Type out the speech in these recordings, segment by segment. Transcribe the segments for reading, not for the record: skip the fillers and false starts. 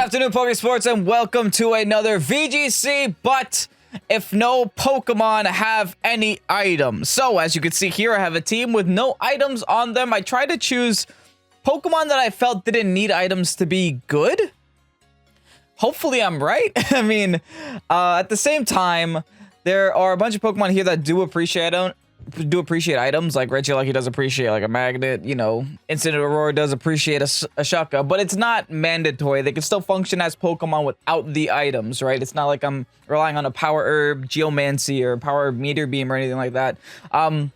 afternoon, Pokesports, and welcome to another VGC, but if no Pokemon have any items. So, as you can see here, I have a team with no items on them. I tried to choose Pokemon that I felt didn't need items to be good. Hopefully, I'm right. I mean, at the same time, there are a bunch of Pokemon here that do appreciate items, like Regieleki does appreciate like a magnet, you know, Incineroar does appreciate a Shaka, but it's not mandatory. They can still function as Pokemon without the items, right? It's not like I'm relying on a Power Herb, Geomancy, or Power Meteor Beam or anything like that. But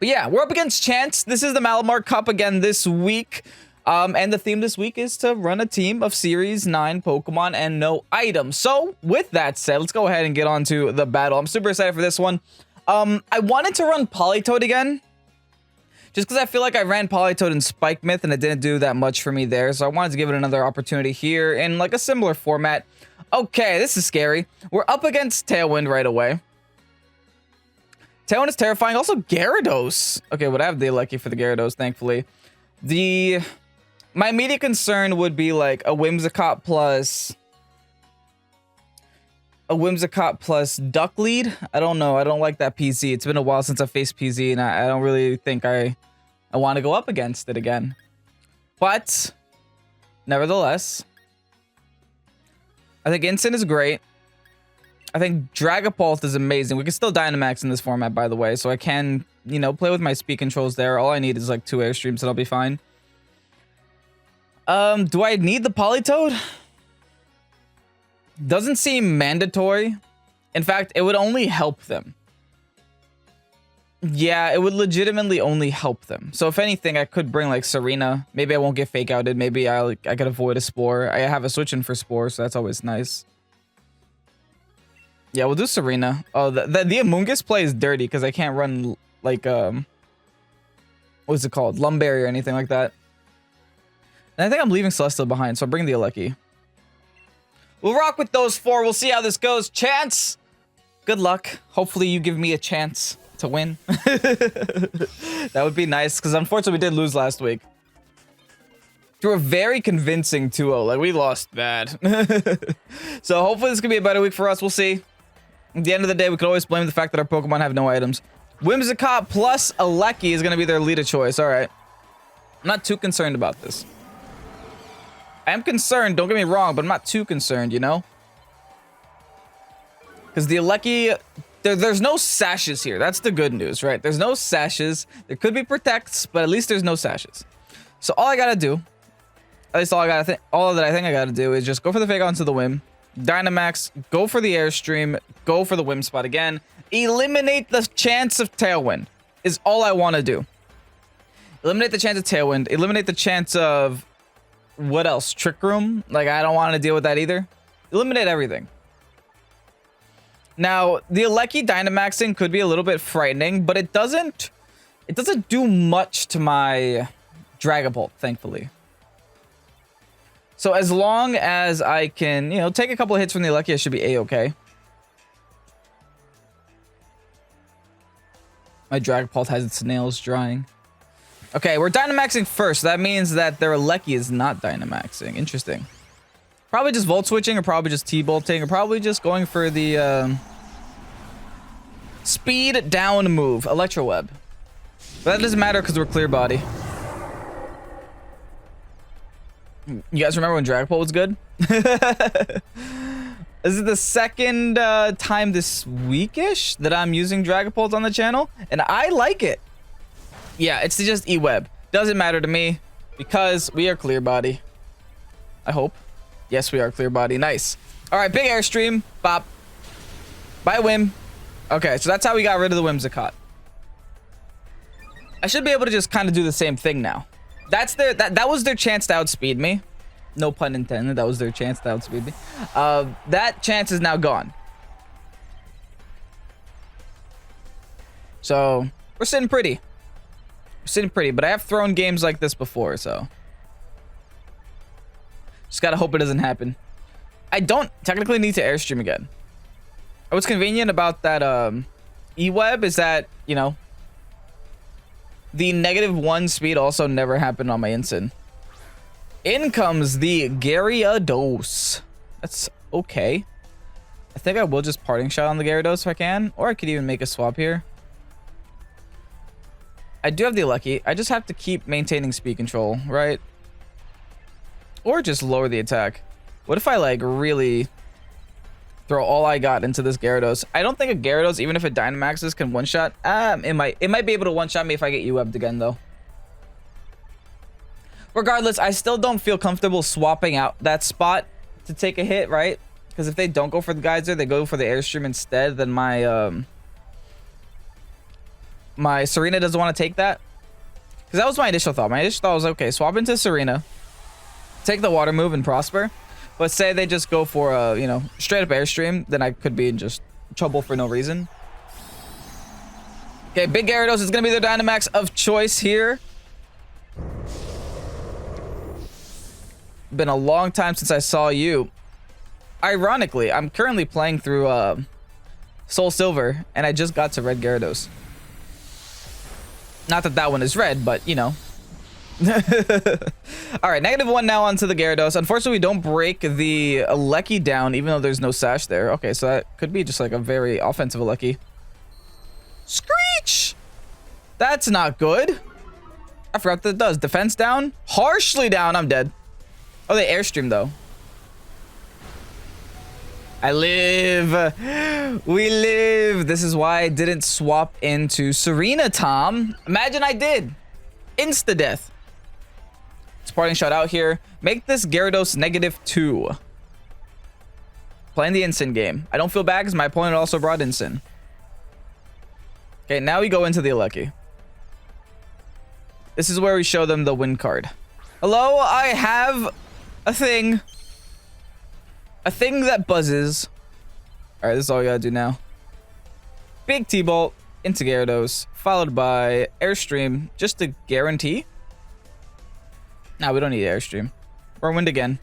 yeah, we're up against Chance. This is the MALAMAR Cup again this week. And the theme this week is to run a team of Series 9 Pokemon and no items. So, with that said, let's go ahead and get on to the battle. I'm super excited for this one. I wanted to run Politoed again, just because I feel like I ran Politoed in Spike Myth and it didn't do that much for me there, so I wanted to give it another opportunity here in like a similar format. Okay, this is scary. We're up against Tailwind right away. Tailwind is terrifying. Also, Gyarados. Okay, but I have the lucky for the Gyarados, thankfully. My immediate concern would be like a Whimsicott plus Duck Lead. I don't know. I don't like that PZ. It's been a while since I faced PZ, and I don't really think I want to go up against it again. But, nevertheless, I think Incin is great. I think Dragapult is amazing. We can still Dynamax in this format, by the way, so I can, you know, play with my speed controls there. All I need is like 2 Airstreams, and I'll be fine. Do I need the Politoed? Doesn't seem mandatory. In fact, it would only help them. Yeah, it would legitimately only help them. So if anything, I could bring like Serena. Maybe I won't get fake outed. Maybe I could avoid a Spore. I have a switch in for Spore, so that's always nice. Yeah, we'll do Serena. Oh, the Amoonguss play is dirty because I can't run like what's it called? Lumberry or anything like that. And I think I'm leaving Celesteal behind, so I'll bring the Alecki. We'll rock with those 4. We'll see how this goes. Chance, good luck. Hopefully you give me a chance to win. That would be nice, because unfortunately we did lose last week. Through a very convincing 2-0. Like, we lost bad. So hopefully this could be a better week for us. We'll see. At the end of the day, we could always blame the fact that our Pokemon have no items. Whimsicott plus Alecki is going to be their lead of choice. All right. I'm not too concerned about this. I am concerned, don't get me wrong, but I'm not too concerned, you know? Because the Alecki, there's no sashes here. That's the good news, right? There's no sashes. There could be protects, but at least there's no sashes. So all I gotta do, at least all that I think I gotta do is just go for the fake onto the Whim, Dynamax, go for the Airstream, go for the Whim spot again, eliminate the chance of Tailwind is all I want to do. Eliminate the chance of Tailwind, eliminate the chance of what else? Trick Room? Like, I don't want to deal with that either. Eliminate everything. Now, the Alecki Dynamaxing could be a little bit frightening, but it doesn't do much to my Dragapult, thankfully. So as long as I can, you know, take a couple of hits from the Alecki, I should be A-okay. My Dragapult has its nails drying. Okay, we're Dynamaxing first. That means that their Alecki is not Dynamaxing. Interesting. Probably just Volt Switching, or probably just T-Bolting, or probably just going for the speed down move, Electro Web. But that doesn't matter because we're Clear Body. You guys remember when Dragapult was good? This is the second time this weekish that I'm using Dragapult on the channel, and I like it. Yeah, it's just E-Web. Doesn't matter to me because we are Clear Body. I hope. Yes, we are Clear Body. Nice. All right, big Airstream. Bop. By Whim. Okay, so that's how we got rid of the Whimsicott. I should be able to just kind of do the same thing now. That's that was their chance to outspeed me. No pun intended. That was their chance to outspeed me. That chance is now gone. So we're sitting pretty. But I have thrown games like this before, so just gotta hope it doesn't happen. I don't technically need to Airstream again. What's convenient about that E-Web is that, you know, the -1 speed also never happened on my Incin. In comes the Gyarados. That's okay. I think I will just parting shot on the Gyarados if I can. Or I could even make a swap here. I do have the Lucky. I just have to keep maintaining speed control, right? Or just lower the attack. What if I like really throw all I got into this Gyarados? I don't think a Gyarados, even if it Dynamaxes, can one-shot. It might be able to one-shot me if I get U-webbed again, though. Regardless, I still don't feel comfortable swapping out that spot to take a hit, right? Because if they don't go for the Geyser, they go for the Airstream instead, then my my Serena doesn't want to take that. Because that was my initial thought. My initial thought was, okay, swap into Serena, take the water move and prosper. But say they just go for a, you know, straight up Airstream, then I could be in just trouble for no reason. Okay, Big Gyarados is going to be their Dynamax of choice here. Been a long time since I saw you. Ironically, I'm currently playing through Soul Silver, and I just got to Red Gyarados. Not that that one is red, but, you know. All right, -1 now onto the Gyarados. Unfortunately, we don't break the Alecki down, even though there's no sash there. Okay, so that could be just like a very offensive Alecki. Screech! That's not good. I forgot that it does. Defense down? Harshly down. I'm dead. Oh, they Airstream, though. I live. We live. This is why I didn't swap into Serena, Tom. Imagine I did. Insta-death. Parting shot out here. Make this Gyarados -2. Playing the Incin game. I don't feel bad because my opponent also brought Incin. Okay, now we go into the Alecki. This is where we show them the win card. Hello, I have a thing. A thing that buzzes. All right, this is all we gotta do now. Big T-Bolt into Gyarados, followed by Airstream, just to guarantee. No, we don't need Airstream. Or Wind again.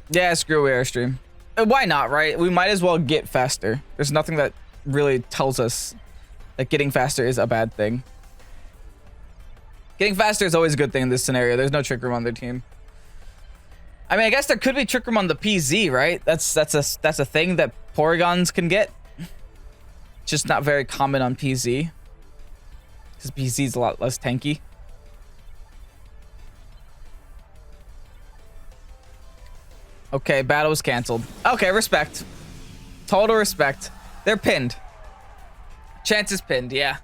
Yeah, screw Airstream. Why not, right? We might as well get faster. There's nothing that really tells us that getting faster is a bad thing. Getting faster is always a good thing in this scenario. There's no Trick Room on their team. I mean, I guess there could be Trick Room on the PZ, right? That's a thing that Porygons can get. Just not very common on PZ. Because PZ is a lot less tanky. Okay, battle was canceled. Okay, respect. Total respect. They're pinned. Chance is pinned, yeah.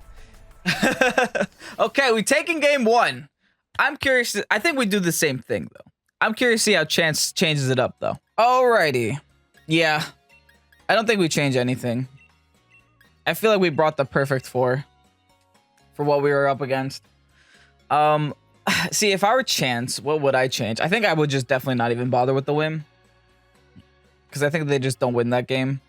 Okay, we taking game 1. I'm curious. I think we do the same thing, though. I'm curious to see how Chance changes it up, though. Alrighty. Yeah. I don't think we change anything. I feel like we brought the perfect 4 for what we were up against. See, if I were Chance, what would I change? I think I would just definitely not even bother with the Whim. Because I think they just don't win that game.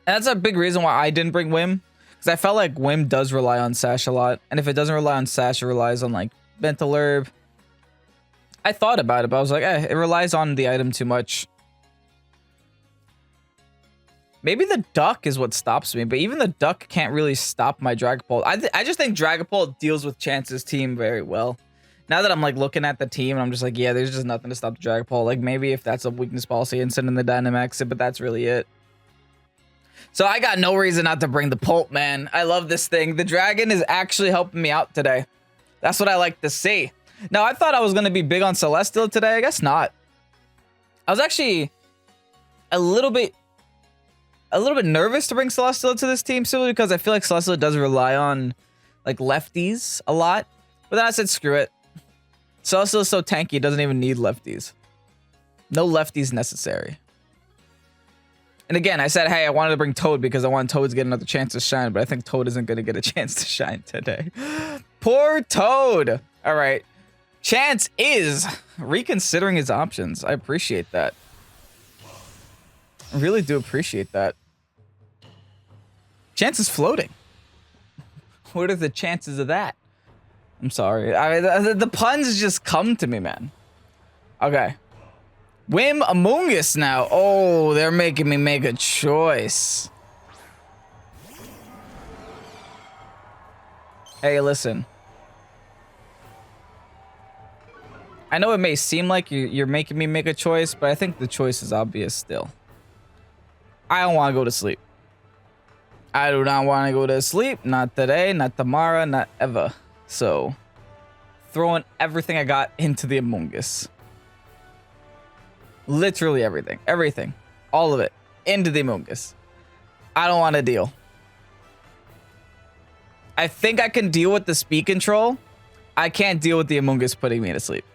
And that's a big reason why I didn't bring Whim. Because I felt like Whim does rely on Sash a lot. And if it doesn't rely on Sash, it relies on, like, Mental Herb. I thought about it, but I was like, it relies on the item too much. Maybe the Duck is what stops me, but even the Duck can't really stop my Dragapult. I just think Dragapult deals with Chance's team very well. Now that I'm, like, looking at the team, and I'm just like, yeah, there's just nothing to stop the Dragapult. Like, maybe if that's a weakness policy and send in the Dynamax, but that's really it. So I got no reason not to bring the Pult, man. I love this thing. The Dragon is actually helping me out today. That's what I like to see. Now, I thought I was going to be big on Celesteal today. I guess not. I was actually a little bit nervous to bring Celesteal to this team simply because I feel like Celesteal does rely on, like, lefties a lot. But then I said, screw it. Celesteal is so tanky, it doesn't even need lefties. No lefties necessary. And again, I said, hey, I wanted to bring Toad because I want Toad to get another chance to shine, but I think Toad isn't going to get a chance to shine today. Poor Toad. All right. Chance is reconsidering his options. I appreciate that. I really do appreciate that. Chance is floating. What are the chances of that? I'm sorry. The puns just come to me, man. Okay. Whim Among Us now. Oh, they're making me make a choice. Hey, listen. I know it may seem like you're making me make a choice, but I think the choice is obvious still. I don't want to go to sleep. I do not want to go to sleep. Not today, not tomorrow, not ever. So, throwing everything I got into the Among Us. Literally everything. Everything. All of it. Into the Among Us. I don't want to deal. I think I can deal with the speed control. I can't deal with the Among Us putting me to sleep.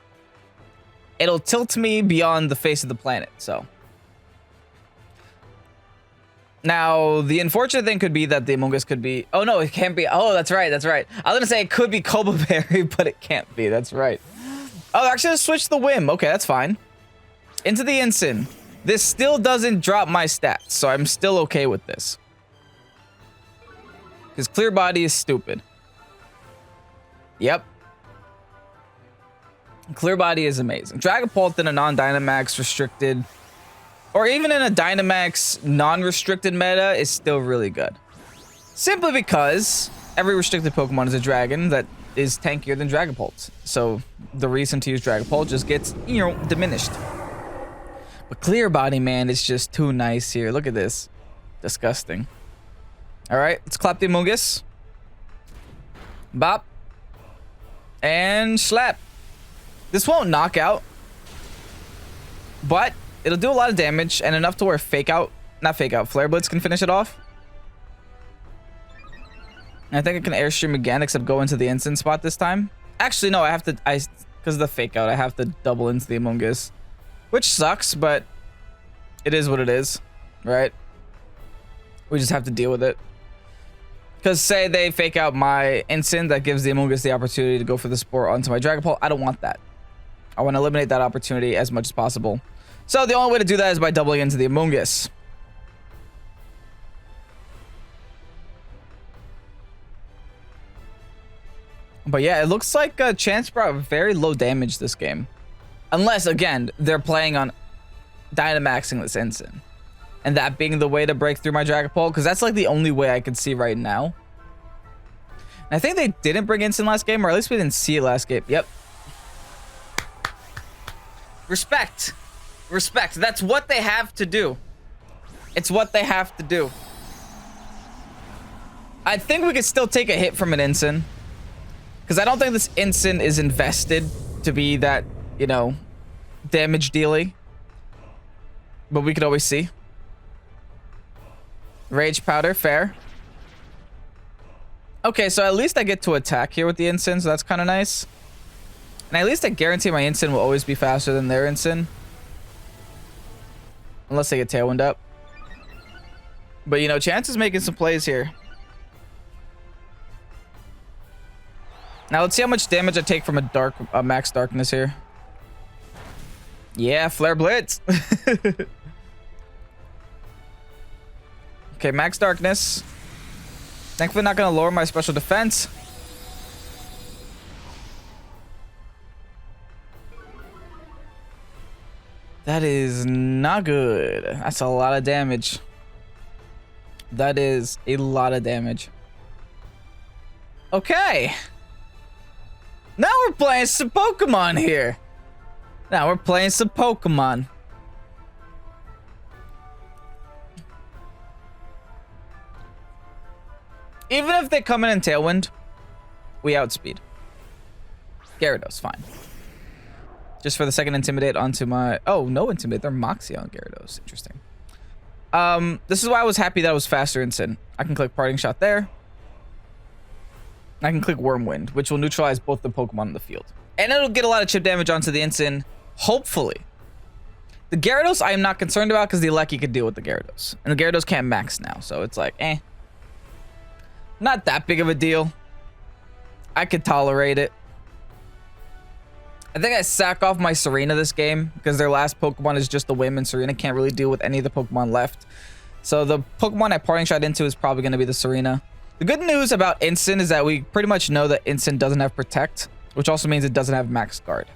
It'll tilt me beyond the face of the planet, so. Now, the unfortunate thing could be that the Among Us could be... Oh, no, it can't be. Oh, that's right, that's right. I was going to say it could be Koba Berry, but it can't be. That's right. Oh, actually, let's switch the whim. Okay, that's fine. Into the Ensign. This still doesn't drop my stats, so I'm still okay with this. Because Clear Body is stupid. Yep. Clear Body is amazing. Dragapult in a non-Dynamax restricted, or even in a Dynamax non-restricted meta is still really good. Simply because every restricted Pokemon is a dragon that is tankier than Dragapult. So the reason to use Dragapult just gets, you know, diminished. But Clear Body, man, is just too nice here. Look at this. Disgusting. All right, let's clap the Among Us. Bop. And slap. This won't knock out, but it'll do a lot of damage and enough to where Flare Blitz can finish it off. And I think I can Airstream again, except go into the instant spot this time. Actually, no, I have to, because of the fake out, I have to double into the Among Us, which sucks, but it is what it is, right? We just have to deal with it. Because say they fake out my instant that gives the Among Us the opportunity to go for the Spore onto my Dragapult. I don't want that. I want to eliminate that opportunity as much as possible. So the only way to do that is by doubling into the Among Us. But yeah, it looks like Chance brought very low damage this game. Unless, again, they're playing on Dynamaxing this instant. And that being the way to break through my Dragapult, because that's like the only way I could see right now. And I think they didn't bring instant last game, or at least we didn't see it last game. Yep. Respect. Respect. That's what they have to do. It's what they have to do. I think we could still take a hit from an instant. Because I don't think this instant is invested to be that, you know, damage dealy. But we could always see. Rage Powder, fair. Okay, so at least I get to attack here with the instant, so that's kind of nice. And at least I guarantee my instant will always be faster than their instant. Unless they get Tailwind up. But, you know, Chance is making some plays here. Now, let's see how much damage I take from a max darkness here. Yeah, Flare Blitz. Okay, max darkness. Thankfully not going to lower my special defense. That is not good. That's a lot of damage. That is a lot of damage. Okay. Now we're playing some Pokemon here. Now we're playing some Pokemon. Even if they come in Tailwind, we outspeed. Gyarados, fine. Just for the second Intimidate onto my... Oh, no Intimidate. They're Moxie on Gyarados. Interesting. This is why I was happy that I was faster instant. I can click Parting Shot there. I can click Whirlwind, which will neutralize both the Pokemon in the field. And it'll get a lot of chip damage onto the instant, hopefully. The Gyarados I am not concerned about because the Lucky could deal with the Gyarados. And the Gyarados can't max now, so it's like, eh. Not that big of a deal. I could tolerate it. I think I sack off my Serena this game because their last Pokemon is just the Whim, and Serena can't really deal with any of the Pokemon left. So the Pokemon I Parting Shot into is probably going to be the Serena. The good news about Instant is that we pretty much know that Instant doesn't have Protect, which also means it doesn't have Max Guard.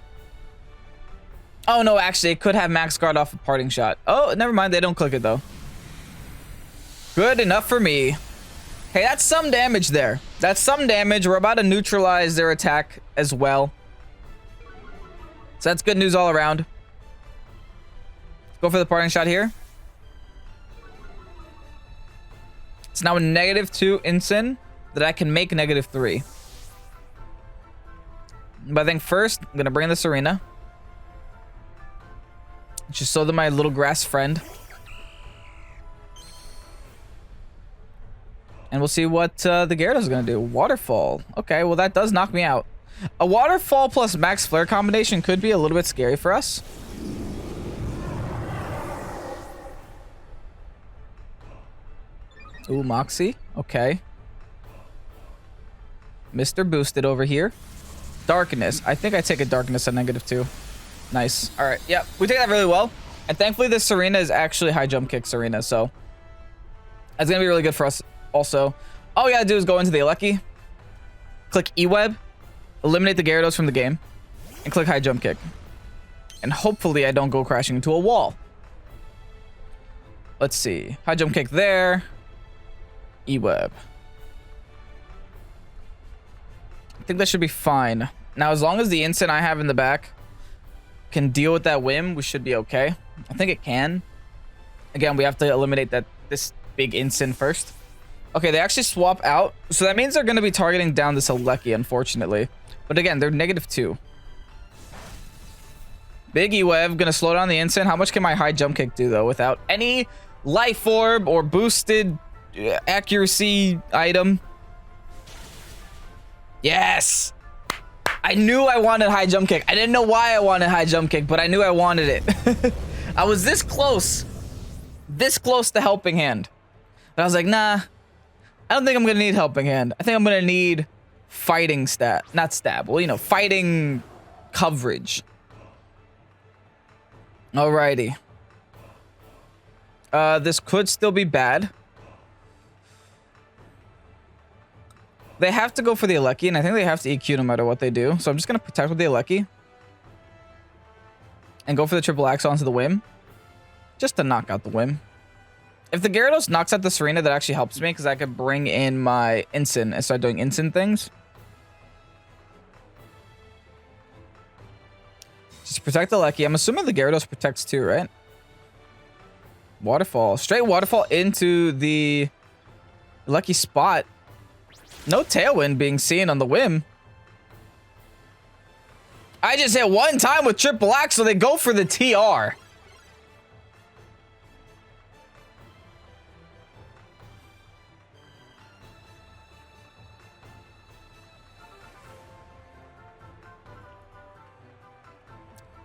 Oh, no, actually, it could have Max Guard off a Parting Shot. Oh, never mind. They don't click it, though. Good enough for me. Hey, that's some damage there. That's some damage. We're about to neutralize their attack as well. So that's good news all around. Go for the parting shot here. It's now a -2 Incin that I can make -3. But I think first, I'm going to bring this arena. Just so that my little grass friend. And we'll see what the Gyarados is going to do. Waterfall. Okay, well that does knock me out. A Waterfall plus Max Flare combination could be a little bit scary for us. Ooh, Moxie. Okay. Mr. Boosted over here. Darkness. I think I take a Darkness at -2. Nice. All right. Yeah, we take that really well. And thankfully, this Serena is actually high jump kick Serena, so that's going to be really good for us also. All we got to do is go into the Alecki, click E-Web, eliminate the Gyarados from the game, and click high jump kick. And hopefully, I don't go crashing into a wall. Let's see. High jump kick there. E-Web. I think that should be fine. Now, as long as the Incin I have in the back can deal with that whim, we should be okay. I think it can. Again, we have to eliminate this big Incin first. Okay, they actually swap out. So that means they're going to be targeting down this Alecki, unfortunately. But again, they're -2. Big E-Web, going to slow down the Incin. How much can my high jump kick do, though, without any life orb or boosted accuracy item? Yes! I knew I wanted high jump kick. I didn't know why I wanted high jump kick, but I knew I wanted it. I was this close to helping hand. But I was like, nah, I don't think I'm gonna need helping hand. I think I'm gonna need fighting stat, not stab. Well, you know, fighting coverage. Alrighty. This could still be bad. They have to go for the Alecki, and I think they have to EQ no matter what they do. So I'm just going to protect with the Alecki. And go for the triple axe onto the whim. Just to knock out the whim. If the Gyarados knocks out the Serena, that actually helps me, because I could bring in my Incin and start doing Incin things. Just protect the Alecki. I'm assuming the Gyarados protects too, right? Waterfall. Straight waterfall into the lucky spot. No tailwind being seen on the whim. I just hit one time with triple axe, so they go for the TR.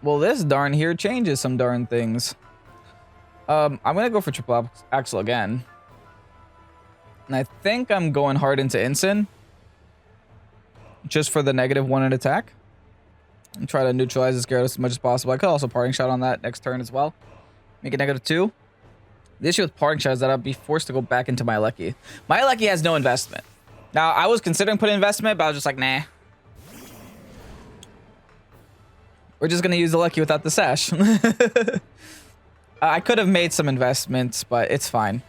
Well, this darn here changes some darn things. I'm gonna go for triple axle again. And I think I'm going hard into Incin. Just for the -1 in attack. And try to neutralize this Gyarados as much as possible. I could also parting shot on that next turn as well. Make it -2. The issue with parting shot is that I'll be forced to go back into my Alecki. My Alecki has no investment. Now, I was considering putting investment, but I was just like, nah. We're just going to use the Alecki without the sash. I could have made some investments, but it's fine.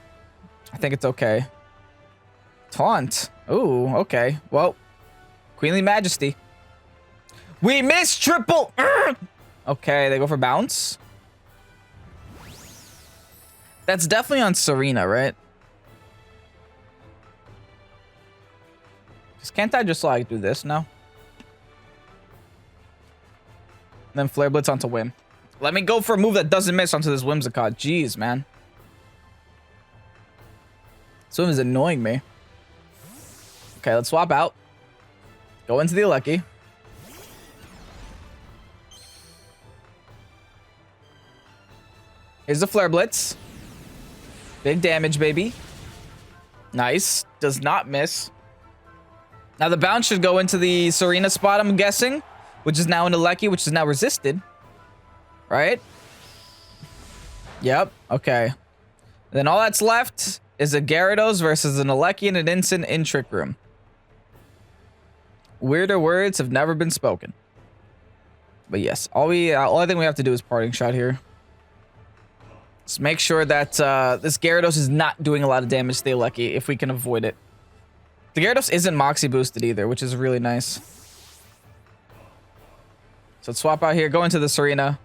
I think it's okay. Taunt. Ooh, okay. Well, Queenly Majesty. We missed triple. Okay, they go for bounce. That's definitely on Serena, right? Because can't I just like do this now? And then Flare Blitz onto Whim. Let me go for a move that doesn't miss onto this Whimsicott. Jeez, man. This Whim is annoying me. Okay, let's swap out. Go into the Alecki. Here's the Flare Blitz. Big damage, baby. Nice. Does not miss. Now the bounce should go into the Serena spot, I'm guessing. Which is now in Alecki, which is now resisted. Right? Yep. Okay. Then all that's left is a Gyarados versus an Alecki and an Incin in Trick Room. Weirder words have never been spoken. But yes, all I think we have to do is parting shot here. Let's make sure that this Gyarados is not doing a lot of damage to the Alecki if we can avoid it. The Gyarados isn't Moxie boosted either, which is really nice. So let's swap out here, go into this arena.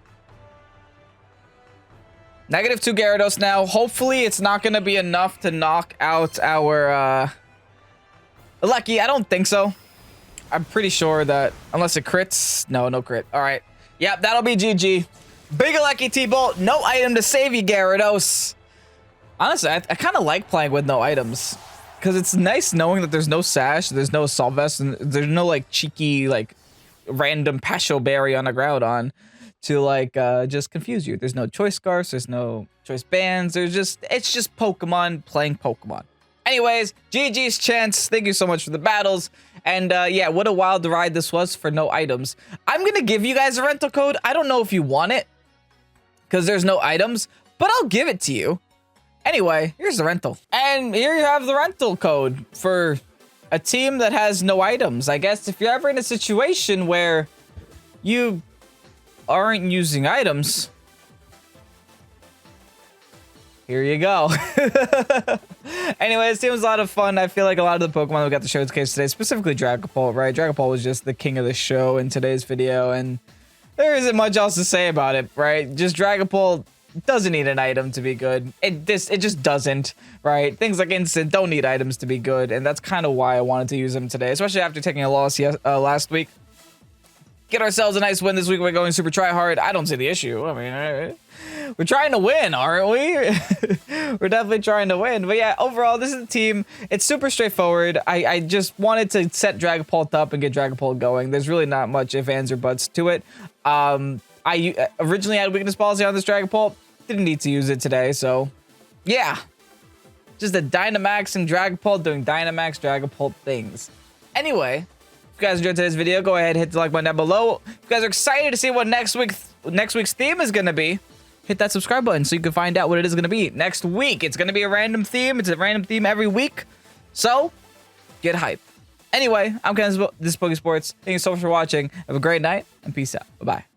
-2 Gyarados now. Hopefully it's not going to be enough to knock out our Lucky. I don't think so. I'm pretty sure that unless it crits. No crit. All right. Yep, that'll be GG. Big Lucky T-Bolt. No item to save you, Gyarados. Honestly, I kind of like playing with no items. Because it's nice knowing that there's no Sash, there's no Assault Vest, and there's no like cheeky like random Pasho Berry on a Groudon to like just confuse you. There's no choice scarfs, there's no choice bands, it's just Pokemon playing Pokemon. Anyways, GG's Chance, thank you so much for the battles. And yeah, what a wild ride this was for no items. I'm gonna give you guys a rental code. I don't know if you want it because there's no items, but I'll give it to you. Anyway, here's the rental. And here you have the rental code for a team that has no items. I guess if you're ever in a situation where you aren't using items, here you go. Anyways, this team was a lot of fun. I feel like a lot of the Pokemon we got to showcase today, specifically Dragapult, right? Dragapult was just the king of the show in today's video, and there isn't much else to say about it, right? Just Dragapult doesn't need an item to be good. It just doesn't, right? Things like Instant don't need items to be good, and that's kind of why I wanted to use them today, especially after taking a loss last week. Get ourselves a nice win this week. We're going super try hard. I don't see the issue. I mean, we're trying to win, aren't we? We're definitely trying to win. But yeah, overall, this is the team. It's super straightforward. I just wanted to set Dragapult up and get Dragapult going. There's really not much ifs, ands, or buts to it. I originally had weakness policy on this Dragapult. Didn't need to use it today, so yeah. Just a Dynamax and Dragapult doing Dynamax Dragapult things. Anyway, if you guys enjoyed today's video, go ahead and hit the like button down below. If you guys are excited to see what next week's theme is going to be, hit that subscribe button so you can find out what it is going to be next week. It's going to be a random theme. It's a random theme every week, so get hyped. Anyway, I'm Ken. This is Pokesports. Thank you so much for watching. Have a great night, and peace out. Bye-bye.